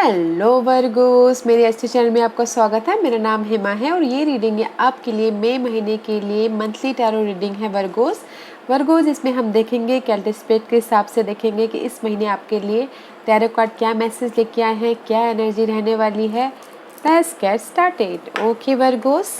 Hello Virgo's, मेरे अच्छे channel में आपका स्वागत है। मेरा नाम हेमा है और ये रीडिंग है आपके लिए मई महीने के लिए मंथली टैरो रीडिंग है वर्गोस इसमें हम देखेंगे कैल्टिस्पेट के हिसाब से देखेंगे कि इस महीने आपके लिए टैरो कार्ड क्या मैसेज लेके आए हैं, क्या एनर्जी रहने वाली है। Let's get started. Okay Virgo's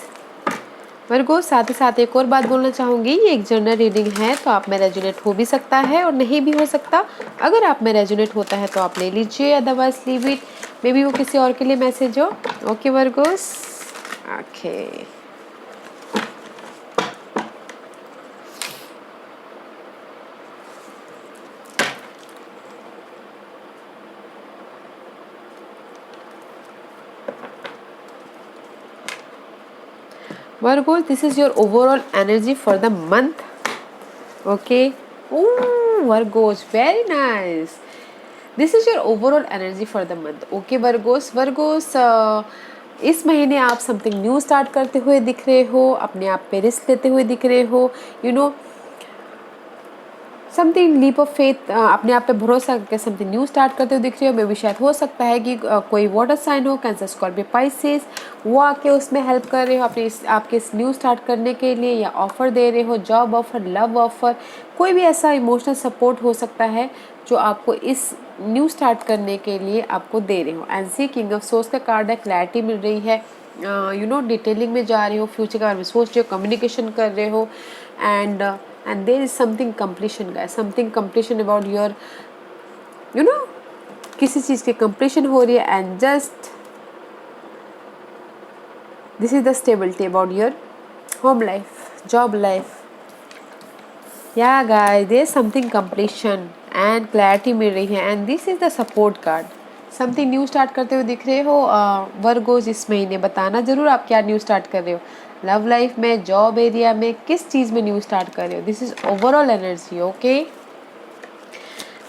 साथ ही साथ एक और बात बोलना चाहूँगी, ये एक जनरल रीडिंग है तो आप में रेजोनेट हो भी सकता है और नहीं भी हो सकता। अगर आप में रेजोनेट होता है तो आप ले लीजिए, otherwise leave it, may be वो किसी और के लिए मैसेज हो। Okay Virgo's, okay Virgo, this is your overall energy for the month. Okay. Oh, Virgos, very nice. This is your overall energy for the month. Okay, Virgos, इस महीने आप something new start करते हुए दिख रहे हो, अपने आप पे रिस्क लेते हुए दिख रहे हो, you know something leap of faith, अपने आप पे भरोसा करके समथिंग न्यू स्टार्ट करते हुए दिख रहे हो। मे भी शायद हो सकता है कि कोई वाटर साइन हो, कैंसर, स्कॉर्पियो, पाइसेस, वो आके उसमें हेल्प कर रहे हो अपने आपके इस न्यू स्टार्ट करने के लिए, या ऑफर दे रहे हो, जॉब ऑफर, लव ऑफर, कोई भी ऐसा इमोशनल सपोर्ट हो सकता है जो आपको इस न्यू स्टार्ट करने के लिए आपको दे रहे हो। And see king of swords का कार्ड है, क्लैरिटी मिल रही है, डिटेलिंग में जा रहे हो, फ्यूचर के बारे में सोच रहे हो, कम्युनिकेशन कर रहे हो, and there is something completion guys, something completion about your किसी चीज़ की completion हो रही है। and just this is the stability about your home life, job life. Yeah guys, there is something completion and clarity मिल रही है, and this is the support card. Something new start करते हुए दिख रहे हो वर्गोस इस महीने। बताना जरूर आप क्या न्यू स्टार्ट कर रहे हो, लव लाइफ में, जॉब एरिया में, किस चीज़ में न्यू स्टार्ट कर रहे हो। This is overall energy. Okay,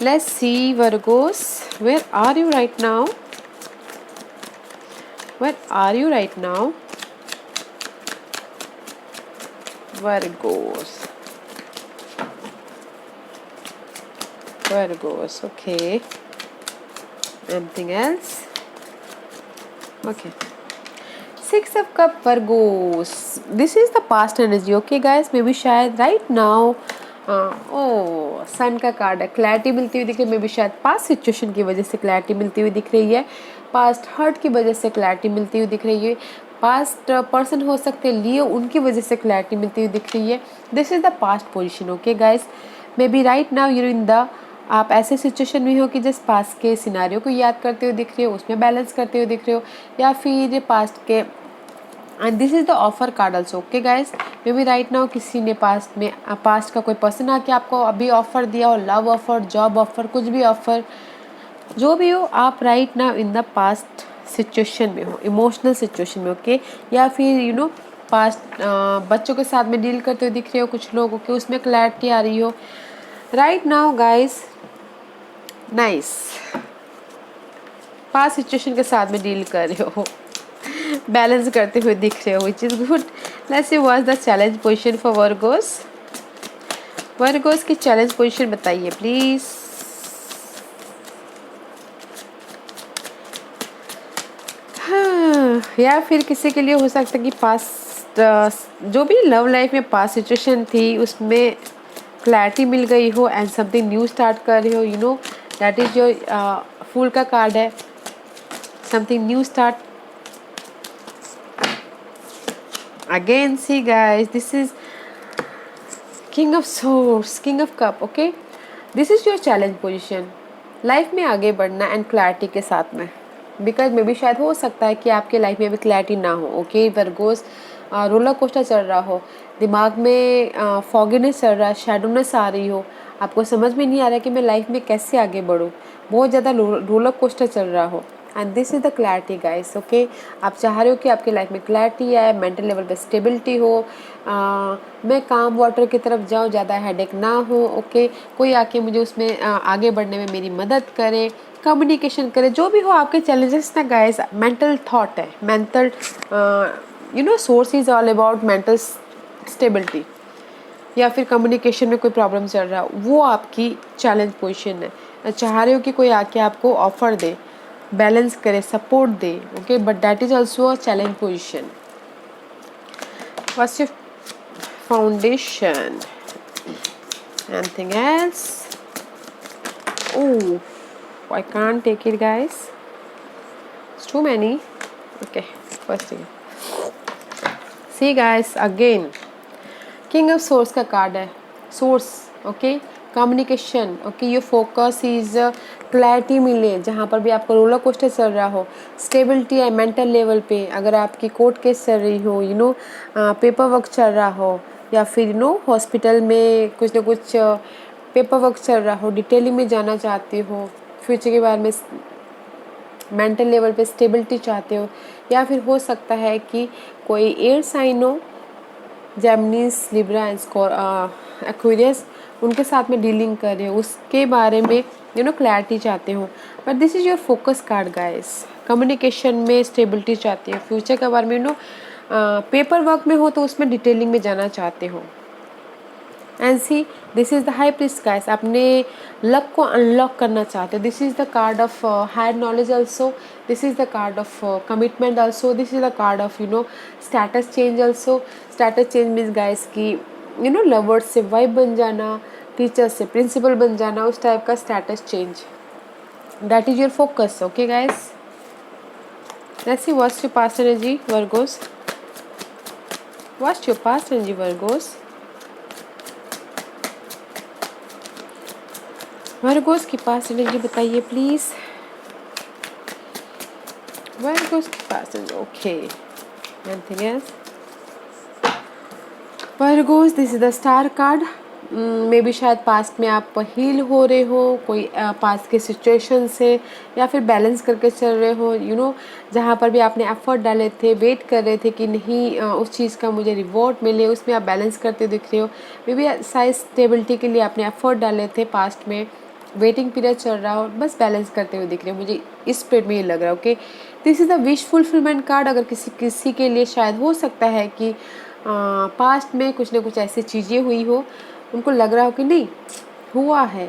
let's see Virgos, where are you right now, where are you right now Virgos, Virgos. Okay, anything else? Okay, Six of Cup Virgos, this is the past energy. Okay guys, maybe शायद right now सन का card है, clarity मिलती हुई दिख रही है। May be शायद past situation की वजह से क्लैरिटी मिलती हुई दिख रही है, पास्ट हर्ट की वजह से क्लैरिटी मिलती हुई दिख रही है, पास्ट पर्सन हो सकते लिए, उनकी वजह से क्लैरिटी मिलती हुई दिख रही है। This is the past position. Okay guys, may be right now you're in the, आप ऐसे सिचुएशन में हो कि जिस पास्ट के सिनारियो को याद करते हुए दिख रहे हो, उसमें बैलेंस करते हुए दिख रहे हो, या फिर पास्ट के, and this is the offer card also. Okay guys, may be right now किसी ने पास्ट का कोई पर्सन आके आपको अभी ऑफर दिया हो, लव ऑफर, जॉब ऑफर, कुछ भी ऑफर, जो भी हो, आप right now in the past situation में हो, इमोशनल सिचुएशन में। ओके, या फिर पास्ट बच्चों के साथ में डील करते हुए दिख रहे हो कुछ लोगों के, उसमें क्लैरिटी आ रही हो right now guys. Nice, past situation के साथ में डील कर रहे हो, बैलेंस करते हुए दिख रहे हो, which is good. Let's see what the challenge position for Virgo's. Virgo's की चैलेंज पोजीशन बताइए प्लीज। हाँ, या फिर किसी के लिए हो सकता है कि पास्ट जो भी लव लाइफ में पास्ट सिचुएशन थी उसमें क्लैरिटी मिल गई हो, एंड समथिंग न्यू स्टार्ट कर रहे हो, दैट इज योर फूल का कार्ड है, something new start. Again, see guys, this is King of Swords, King of Cup. Okay, this is your challenge position, life में आगे बढ़ना एंड क्लैरिटी के साथ में, बिकॉज मे बी शायद हो सकता है कि आपके लाइफ में अभी क्लैरिटी ना हो। ओके वर्गोस, रोलर कोस्टर चल रहा हो, दिमाग में फॉगीनेस चल रहा है, शैडोनेस आ रही हो, आपको समझ में नहीं आ रहा कि मैं लाइफ में कैसे आगे बढ़ूँ, बहुत ज़्यादा रोलर कोस्टर चल रहा हो, and this is the clarity guys. Okay, आप चाह रहे हो कि आपकी लाइफ में क्लैरिटी आए, मेंटल लेवल पे स्टेबिलिटी हो, मैं काम वाटर की तरफ जाऊँ, ज़्यादा हेडेक ना हो। ओके, कोई आके मुझे उसमें आगे बढ़ने में मेरी मदद करे, कम्युनिकेशन करे, जो भी हो आपके चैलेंजेस ना गाइस, मेंटल थॉट है, mental source is all about mental stability, या फिर कम्युनिकेशन में कोई प्रॉब्लम चल रहा है, वो आपकी चैलेंज पोजीशन है। चाह रहे हो कि कोई आके आपको ऑफर दे, बैलेंस करे, support they, okay, but that is also a challenge position. What's your foundation? Anything else? Oh, I can't take it, guys. It's too many. Okay, first thing. See, guys, again, King of Swords का card है. Source, okay, communication, okay, your focus is clarity मिले जहाँ पर भी आपको roller coaster चल रहा हो, स्टेबिलिटी है मेंटल लेवल पे. अगर आपकी कोर्ट केस चल रही हो, पेपर वर्क चल रहा हो, या फिर हॉस्पिटल में कुछ ना कुछ पेपर वर्क चल रहा हो, डिटेलिंग में जाना चाहते हो, फ्यूचर के बारे में मेंटल लेवल पे स्टेबिलिटी चाहते हो, या फिर हो सकता है कि कोई एयर साइन हो, जेमिनीज, लिब्रा एंड एक्वेरियस, उनके साथ में डीलिंग कर रहे हो, उसके बारे में क्लैरिटी चाहते हो. But this is your focus card guys. Communication में स्टेबिलिटी चाहते हो, फ्यूचर के बारे में पेपर वर्क में हो तो उसमें डिटेलिंग में जाना चाहते हो. And see, this is the high priest guys. अपने लक को अनलॉक करना चाहते हो. This is the card of higher knowledge also. This is the card of commitment also. This is the card of status change also. Status change means guys की lovers से wife बन जाना, teacher से principal बन जाना, उस type का status change. That is your focus. Okay guys, let's see what's your past energy Virgo's. What's your past energy Virgo's. Virgo's की पास्ट एनर्जी बताइए प्लीज. वर्गोस की past energy. Okay, anything else? Virgo's, this is the star card. May be शायद past में आप heal हो रहे हो कोई पास्ट के सिचुएशन से, या फिर बैलेंस करके चल रहे हो, जहाँ पर भी आपने एफर्ट डाले थे, वेट कर रहे थे कि नहीं उस चीज़ का मुझे रिवॉर्ड मिले, उसमें आप बैलेंस करते दिख रहे हो. मे बी साइज स्टेबिलिटी के लिए आपने एफर्ट डाले थे पास्ट में, वेटिंग पीरियड चल रहा हो, बस बैलेंस करते हुए दिख रहे हो. मुझे इस स्पिरिट में ये लग रहा है. Okay, this is the wish fulfilment card. अगर किसी के लिए शायद हो सकता है कि पास्ट में कुछ ना कुछ ऐसी चीज़ें हुई हो, उनको लग रहा हो कि नहीं हुआ है,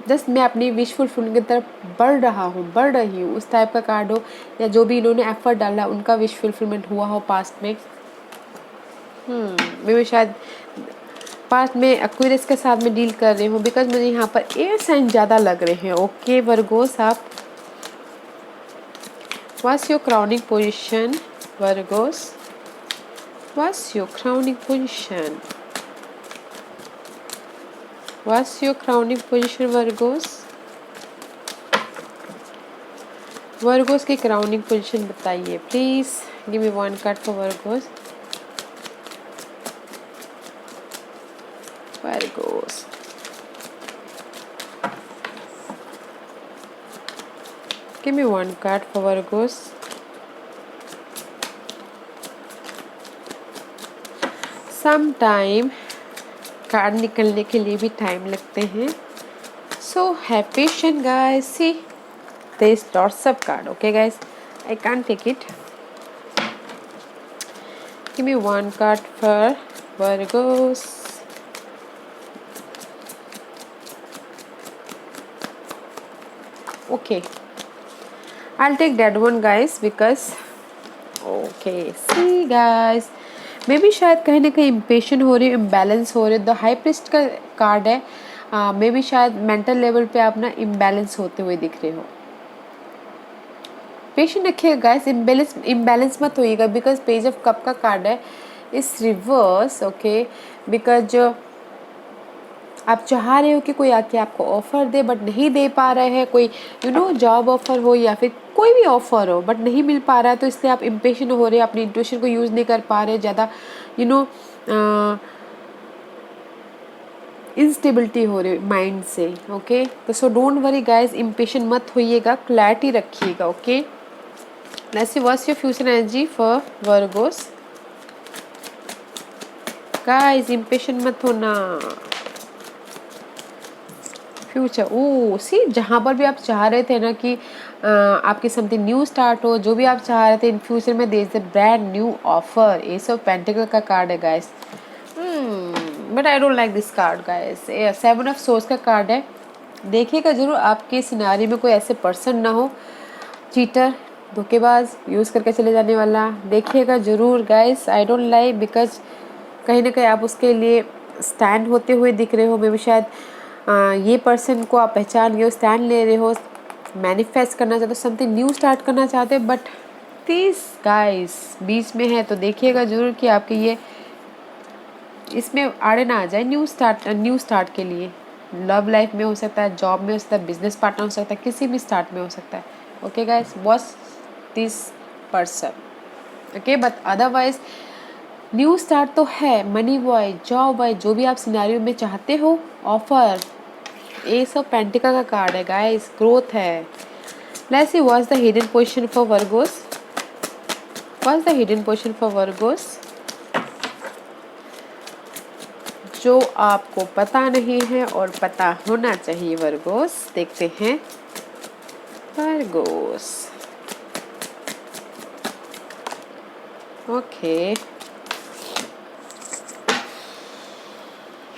जस्ट मैं अपनी विश फुलफिलमेंट की तरफ बढ़ रही हूँ, उस टाइप का कार्ड हो. या जो भी इन्होंने एफर्ट डाला उनका विश फुलफिलमेंट हुआ हो पास्ट में. मे भी शायद पास्ट में एक्वेरियस के साथ में डील कर रहे हो, बिकॉज मुझे यहाँ पर एयर साइन ज़्यादा लग रहे हैं. ओके वर्गोस, आप what's your crowning position Virgo's. What's your crowning position. What's your crowning position, Virgos? Virgos की crowning position बताइए please. Give me one card for Virgos. Virgos. Give me one card for Virgos. Sometime card निकलने के लिए भी time लगते हैं. So have patience guys. See, there is lots of card. Okay guys, I can't take it. Give me one card for Virgos. Okay, I will take that one guys because okay. See guys, maybe शायद कहीं ना कहीं impatient हो रही, imbalance हो रहे. The high priest का card है. मे बी शायद मेंटल लेवल पे आप ना इम्बैलेंस होते हुए दिख रहे हो. पेशेंट रखिएगा गाइस, इम्बैलेंस मत होइएगा, बिकॉज पेज ऑफ कप का कार्ड है, इस रिवर्स. ओके, बिकॉज आप चाह रहे हो कि कोई आके आपको ऑफर दे बट नहीं दे पा रहे हैं. कोई जॉब ऑफर हो या फिर कोई भी ऑफर हो बट नहीं मिल पा रहा है, तो इसलिए आप इम्पेशेंट हो रहे हैं, अपनी इंट्यूशन को यूज़ नहीं कर पा रहे, ज़्यादा इंस्टेबिलिटी हो रही माइंड से. ओके, तो so don't worry guys, impatient मत होइएगा, क्लैरिटी रखिएगा. Okay, let's see what's your future energy for Virgo's. Guys, impatient मत होना. फ्यूचर, ओ सी, जहाँ पर भी आप चाह रहे थे ना कि आपकी समथिंग न्यू स्टार्ट हो, जो भी आप चाह रहे थे इन फ्यूचर में, there is a brand new offer. Ace of pentacles का कार्ड है guys. But I don't like this card guys. 7 of swords का कार्ड है. देखिएगा जरूर आपके सिनारी में कोई ऐसे पर्सन ना हो चीटर, धोखेबाज, यूज़ करके चले जाने वाला, देखिएगा ज़रूर guys. I don't like because कहीं ना कहीं आप उसके लिए स्टैंड होते हुए दिख रहे हो। मे भी शायद ये पर्सन को आप पहचान गए हो, स्टैंड ले रहे हो, मैनिफेस्ट करना चाहते हो, समथिंग न्यू स्टार्ट करना चाहते हो। बट दिस गाइस बीच में है, तो देखिएगा ज़रूर कि आपके ये इसमें आड़े ना आ जाए न्यू स्टार्ट के लिए। लव लाइफ में हो सकता है, जॉब में हो सकता है, बिजनेस पार्टनर हो सकता है, किसी भी स्टार्ट में हो सकता है। Okay guys, watch this person. Okay, but otherwise new start तो है, मनी बॉय, जॉब बॉय, जो भी आप सिनेरियो में चाहते हो, ऑफर, ये सब पेंटिका का कार्ड है गाइस, ग्रोथ है। Let's see what's the hidden position for Virgo's. What's the hidden position for Virgo's, जो आपको पता नहीं है और पता होना चाहिए वर्गोस। देखते हैं Virgo's. Okay,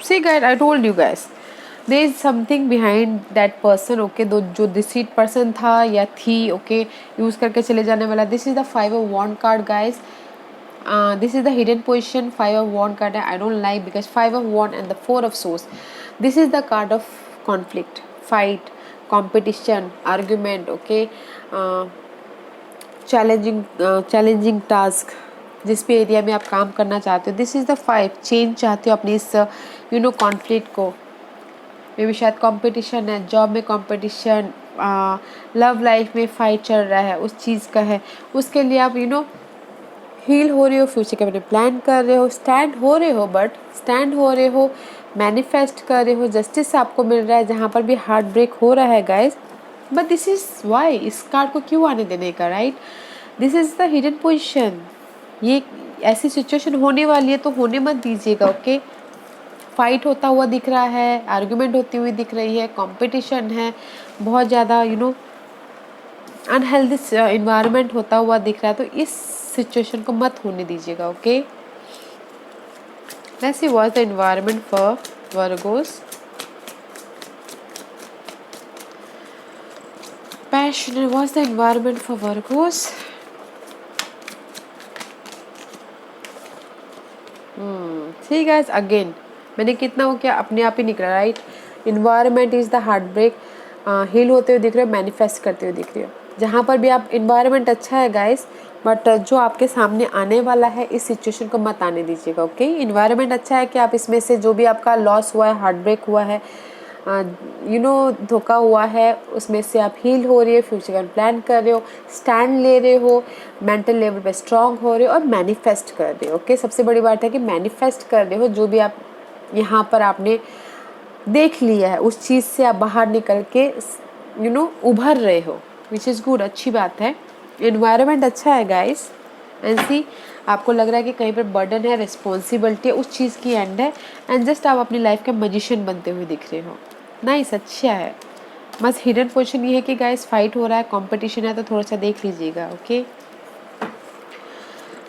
see guys, I told you guys there is something behind that person. Okay, जो डिसीट पर्सन था या थी, ओके, यूज करके चले जाने वाला। This is the 5 of wands card guys. This is the hidden position. 5 of wand card I don't like because 5 of wand and the 4 of swords, this is the card of conflict, fight, competition, argument, okay, challenging task, जिस भी area में आप काम करना चाहते हो। This is the 5, change चाहते हो अपनी इस कॉन्फ्लिक्ट को। मे भी शायद कंपटीशन है, जॉब में कंपटीशन, लव लाइफ में फाइट चल रहा है, उस चीज़ का है। उसके लिए आप हील हो रहे हो, फ्यूचर के बारे में प्लान कर रहे हो, स्टैंड हो रहे हो, मैनिफेस्ट कर रहे हो, जस्टिस आपको मिल रहा है जहाँ पर भी हार्ट ब्रेक हो रहा है guys. But this is why, इस कार्ड को क्यों आने देने का, right? This is the hidden position. ये ऐसी सिचुएशन होने वाली है तो होने मत दीजिएगा, ओके। फाइट होता हुआ दिख रहा है, आर्ग्यूमेंट होती हुई दिख रही है, कॉम्पिटिशन है बहुत ज़्यादा, अनहेल्दी इन्वायरमेंट होता हुआ दिख रहा है, तो इस सिचुएशन को मत होने दीजिएगा, okay. Let's see what's the environment for Virgo's. Passion, what's the environment for Virgo's. ठीक है, अगेन मैंने कितना हो क्या अपने आप ही निकला, right? Environment is the heartbreak, heal होते हुए दिख रहे हो, मैनिफेस्ट करते हुए दिख रहे हो। जहाँ पर भी आप, इन्वायरमेंट अच्छा है गाइस, बट जो आपके सामने आने वाला है इस सिचुएशन को मत आने दीजिएगा, ओके। इन्वायरमेंट अच्छा है कि आप इसमें से जो भी आपका लॉस हुआ है, हार्ट ब्रेक हुआ है, धोखा हुआ है, उसमें से आप हील हो रही है, फ्यूचर का प्लान कर रहे हो, स्टैंड ले रहे हो, मेंटल लेवल पे स्ट्रांग हो रहे हो और मैनिफेस्ट कर रहे हो, ओके। सबसे बड़ी बात है कि मैनिफेस्ट कर रहे हो, जो भी आप यहाँ पर आपने देख लिया है उस चीज़ से आप बाहर निकल के उभर रहे हो, विच इज़ गुड, अच्छी बात है। एनवायरनमेंट अच्छा है गाइस, एंड सी आपको लग रहा है कि कहीं पर बर्डन है, रिस्पॉन्सिबिलिटी है, उस चीज़ की एंड है, एंड जस्ट आप अपनी लाइफ के मैजिशियन बनते हुए दिख रहे हो। नाइस, अच्छा है। बस हिडन पोजीशन ये है कि गाइस फाइट हो रहा है, कंपटीशन है, तो थोड़ा सा देख लीजिएगा, okay.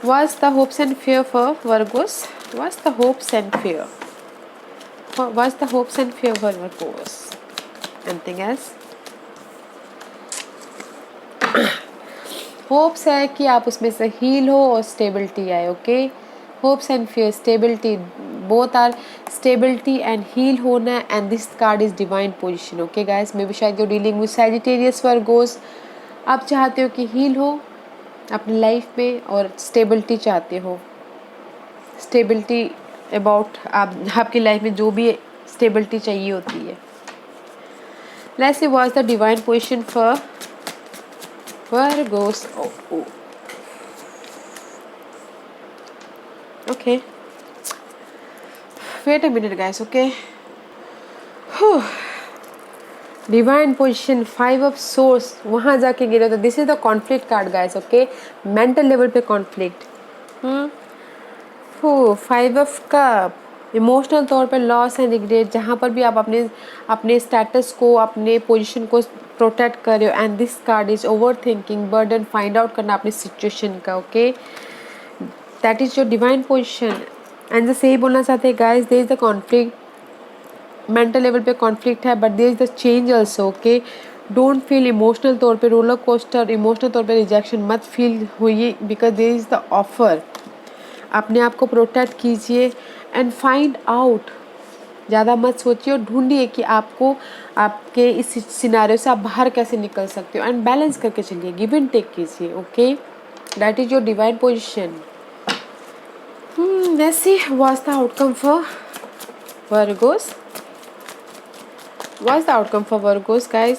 What's the hopes and fear for Virgos? What's the hopes and fear? What's the hopes and fear for Virgos? Anything else? Hopes है कि आप उसमें से हील हो और स्टेबिलिटी आए, okay. Hopes and fear, stability, both are stability and heal होना, and this card is divine position, okay guys. Maybe शायद you dealing with Sagittarius Virgos, आप चाहते हो कि हील हो अपनी लाइफ में और स्टेबिलिटी चाहते हो, स्टेबिलिटी अबाउट आपकी लाइफ में जो भी स्टेबिलिटी चाहिए होती है। Let's see what's the divine position for Virgos. Oh. Okay. Wait a minute, guys. Okay. Divine position, 5 of source, वहाँ जाके गिरे तो this is the conflict card guys, okay. Mental level पे कॉन्फ्लिक्ट, 5 ऑफ कप, इमोशनल तौर पे loss and regret, जहाँ पर भी आप अपने स्टेटस को, अपने पोजीशन को प्रोटेक्ट कर रहे हो, and this card is overthinking, burden, find out करना अपनी सिचुएशन का, okay. That is your divine position, and जैसे यही बोलना चाहते हैं guys, there is the conflict, mental level पे कॉन्फ्लिक्ट है, but there is the change also, okay. Don't feel emotional तौर पे रोलर कोस्टर, इमोशनल तौर पे रिजेक्शन मत फील होइए, because there is the offer. अपने आप को प्रोटेक्ट कीजिए एंड फाइंड आउट, ज़्यादा मत सोचिए और ढूंढिए कि आपको आपके इस सिनारियो से आप बाहर कैसे निकल सकते हो, एंड बैलेंस करके चलिए, गिव एंड टेक कीजिए। Okay, that is your divine position. Let's see what's the outcome for Virgos. What's the outcome for Virgos, guys?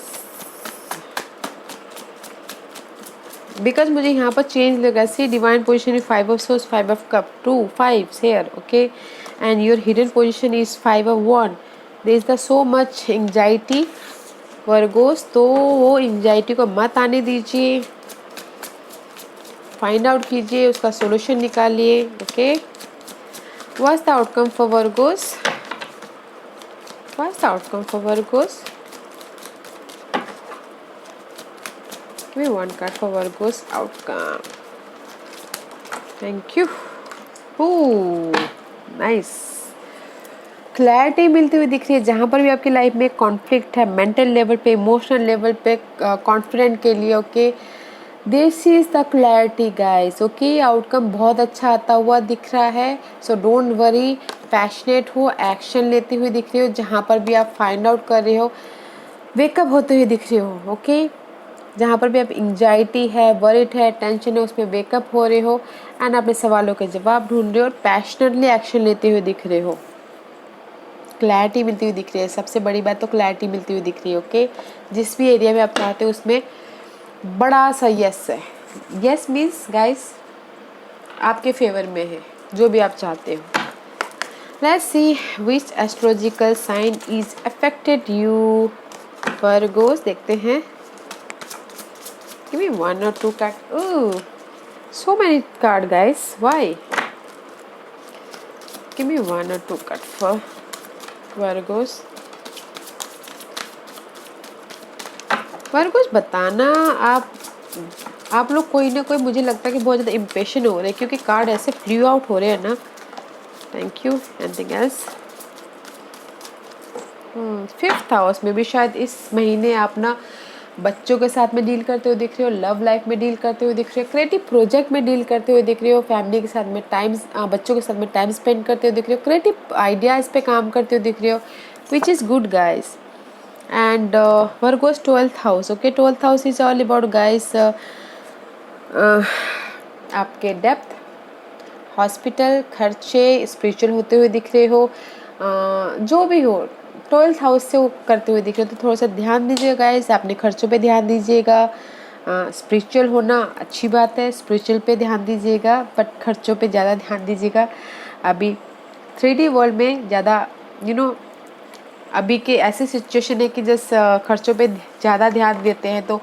Because मुझे यहाँ पर चेंज लगा, see divine position is 5 of swords, 5 of cup, 2 5 here, okay, and your hidden position is 5 of wand. There is the so much anxiety Virgos, तो वो anxiety को मत आने दीजिए, फाइंड आउट कीजिए, उसका सोल्यूशन निकालिए। Okay, what's the outcome for Virgos? What's the outcome for Virgos? Give me one card for Virgos outcome. Thank you. Ooh, nice. Clarity मिलती हुई दिख रही है। जहाँ पर भी आपकी लाइफ में कॉन्फ्लिक्ट है, मेंटल लेवल पे, इमोशनल लेवल पे, कॉन्फिडेंट के लिए, okay, this is the clarity guys. Okay, outcome बहुत अच्छा आता हुआ दिख रहा है। सो डोंट वरी, पैशनेट हो, एक्शन लेती हुई दिख रही हो, जहाँ पर भी आप फाइंड आउट कर रहे हो, वेकअप होते हुए दिख रहे हो। ओके, जहाँ पर भी आप एंजाइटी है, वरिड है, टेंशन है, उसमें वेकअप हो रहे हो एंड अपने सवालों के जवाब ढूंढ रहे हो और पैशनेटली एक्शन लेते हुए दिख रहे हो। क्लैरिटी मिलती हुई दिख रही है, सबसे बड़ी बात तो क्लैरिटी मिलती हुई दिख रही है। ओके, जिस भी एरिया में आप चाहते हो उसमें बड़ा सा यस है। यस मीन्स गाइस आपके फेवर में है, जो भी आप चाहते हो। Let's see which astrological sign is affected you Virgos, देखते हैं। गिव मी 1 or 2 card. Oh, so many card guys, why? Give me 1 or 2 card for Virgos. Virgos, बताना आप लोग कोई ना कोई, मुझे लगता है कि बहुत ज़्यादा इम्पेशेंट हो रहे हैं, क्योंकि कार्ड ऐसे फ्लू आउट हो रहे हैं ना। Thank you. Anything else? 5th house में भी शायद इस महीने आप ना बच्चों के साथ में डील करते हुए दिख रहे हो, लव लाइफ में डील करते हुए दिख रहे हो, क्रिएटिव प्रोजेक्ट में डील करते हुए दिख रहे हो, फैमिली के साथ में बच्चों के साथ में टाइम स्पेंड करते हुए दिख रहे हो, क्रिएटिव आइडियाज़ पे काम करते हुए दिख रहे हो, which is good guys. And Virgos 12th house, okay, 12th house is all about guys आपके डेप्थ, हॉस्पिटल, खर्चे, स्पिरिचुअल होते हुए दिख रहे हो, जो भी हो 12th हाउस से वो करते हुए दिख रहे हो, तो थोड़ा सा ध्यान दीजिएगा गाइस, अपने खर्चों पे ध्यान दीजिएगा। स्पिरिचुअल होना अच्छी बात है, स्पिरिचुअल पे ध्यान दीजिएगा, बट खर्चों पे ज़्यादा ध्यान दीजिएगा। अभी 3D वर्ल्ड में ज़्यादा अभी के ऐसी सिचुएशन है कि जिस खर्चों पे ज़्यादा ध्यान देते हैं, तो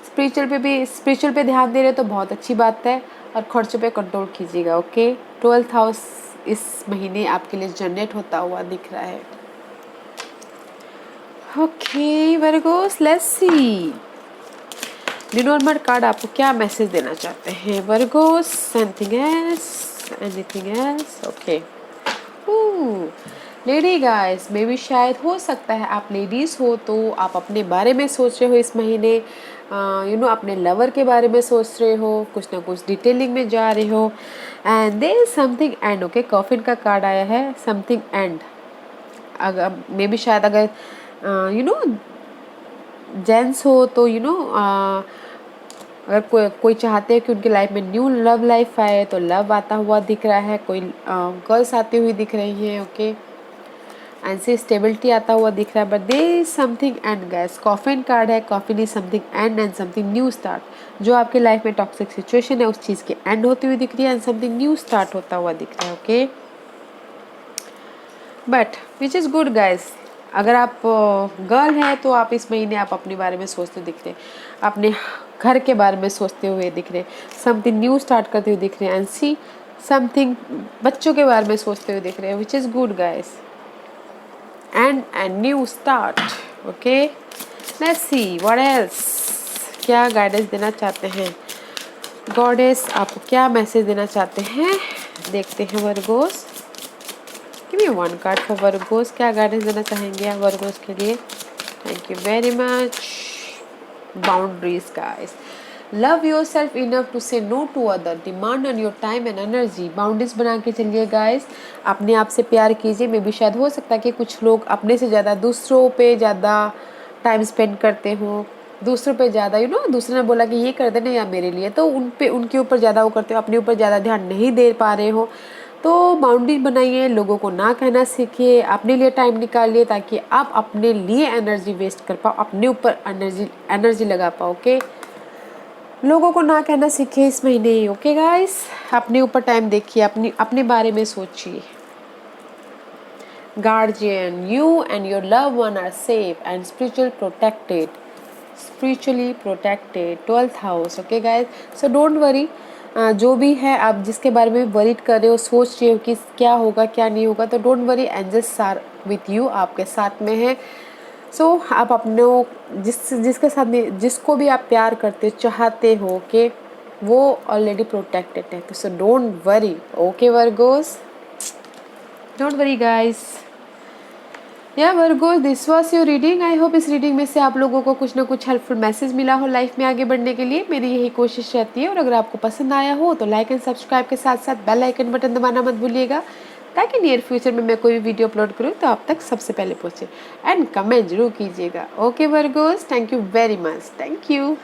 स्पिरिचुअल पे ध्यान दे रहे हो तो बहुत अच्छी बात है, और खर्चों पे कंट्रोल कीजिएगा। ओके, 12th हाउस इस महीने आपके लिए जनरेट होता हुआ दिख रहा है। Okay Virgos, let's see Lenormand card आपको क्या मैसेज देना चाहते हैं Virgos. Anything else? Okay, lady guys, मे भी शायद हो सकता है आप लेडीज़ हो तो आप अपने बारे में सोच रहे हो इस महीने, अपने लवर के बारे में सोच रहे हो, कुछ ना कुछ डिटेलिंग में जा रहे हो, and there is something end. Okay, coffin का कार्ड आया है, समथिंग एंड। अगर मे भी शायद अगर जेंट्स हो तो अगर कोई चाहते हैं कि उनकी लाइफ में न्यू लव लाइफ आए, तो लव आता हुआ दिख रहा है, कोई गर्ल्स आती हुई दिख रही हैं। ओके, एंड से स्टेबिलिटी आता हुआ दिख रहा है, but there is something and guys. Coffin card है, coffin is something and something new start. जो आपके लाइफ में टॉक्सिक सिचुएशन है उस चीज़ की एंड होती हुई दिख रही है, एंड समथिंग न्यू स्टार्ट होता हुआ दिख रहा है। Okay, but which is good guys. अगर आप गर्ल हैं तो आप इस महीने आप अपने बारे में सोचते दिख रहे हैं, अपने घर के बारे में सोचते हुए दिख रहे हैं, समथिंग न्यू स्टार्ट करते हुए दिख रहे हैं, एंड सी समथिंग बच्चों के बारे में सोचते हुए दिख रहे हैं, which is good guys, and new start. Okay, let's see what else, क्या गाइडेंस देना चाहते हैं गॉडेस, आपको क्या मैसेज देना चाहते हैं, देखते हैं वर्गोस। गिव मी 1 कार्ड फॉर वर्गोस, क्या गाइडेंस देना चाहेंगे आप वर्गोस के लिए। Thank you very much. boundaries guys. Love yourself enough to say no to other, demand on your time and energy. Boundaries बना के चलिए गाइस, अपने आप से प्यार कीजिए। मे भी शायद हो सकता है कि कुछ लोग अपने से ज़्यादा दूसरों पे ज़्यादा टाइम स्पेंड करते हो, दूसरों पे ज़्यादा दूसरे ने बोला कि ये कर देना या मेरे लिए, तो उन पे उनके ऊपर ज़्यादा वो करते हो, अपने ऊपर ज़्यादा ध्यान नहीं दे पा रहे हो। तो बाउंड्री बनाइए, लोगों को ना कहना सीखिए, अपने लिए टाइम निकालिए ताकि आप अपने लिए एनर्जी वेस्ट कर पाओ, अपने ऊपर एनर्जी लगा पाओ। ओके, लोगों को ना कहना सीखिए इस महीने ही। ओके गाइस, अपने ऊपर टाइम देखिए, अपने बारे में सोचिए। Guardian, you and your loved one are safe and spiritually protected. 12th house. Okay guys, so don't worry. जो भी है आप जिसके बारे में वरीड कर रहे हो, सोच रहे हो कि क्या होगा क्या नहीं होगा, तो don't worry, angels are with you, आपके साथ में है। सो आप अपने जिसके साथ में जिसको भी आप प्यार करते चाहते हो कि वो ऑलरेडी प्रोटेक्टेड है, तो so don't worry. Okay Virgos, don't worry guys. या Virgo, this was your reading. I hope इस रीडिंग में से आप लोगों को कुछ ना कुछ हेल्पफुल मैसेज मिला हो लाइफ में आगे बढ़ने के लिए। मेरी यही कोशिश रहती है। और अगर आपको पसंद आया हो तो लाइक एंड सब्सक्राइब के साथ साथ बेल आइकन बटन दबाना मत भूलिएगा, ताकि नियर फ्यूचर में मैं कोई भी वीडियो अपलोड करूँ तो आप तक सबसे पहले पहुँचे। एंड कमेंट जरूर कीजिएगा। Okay Virgo's, thank you very much, thank you.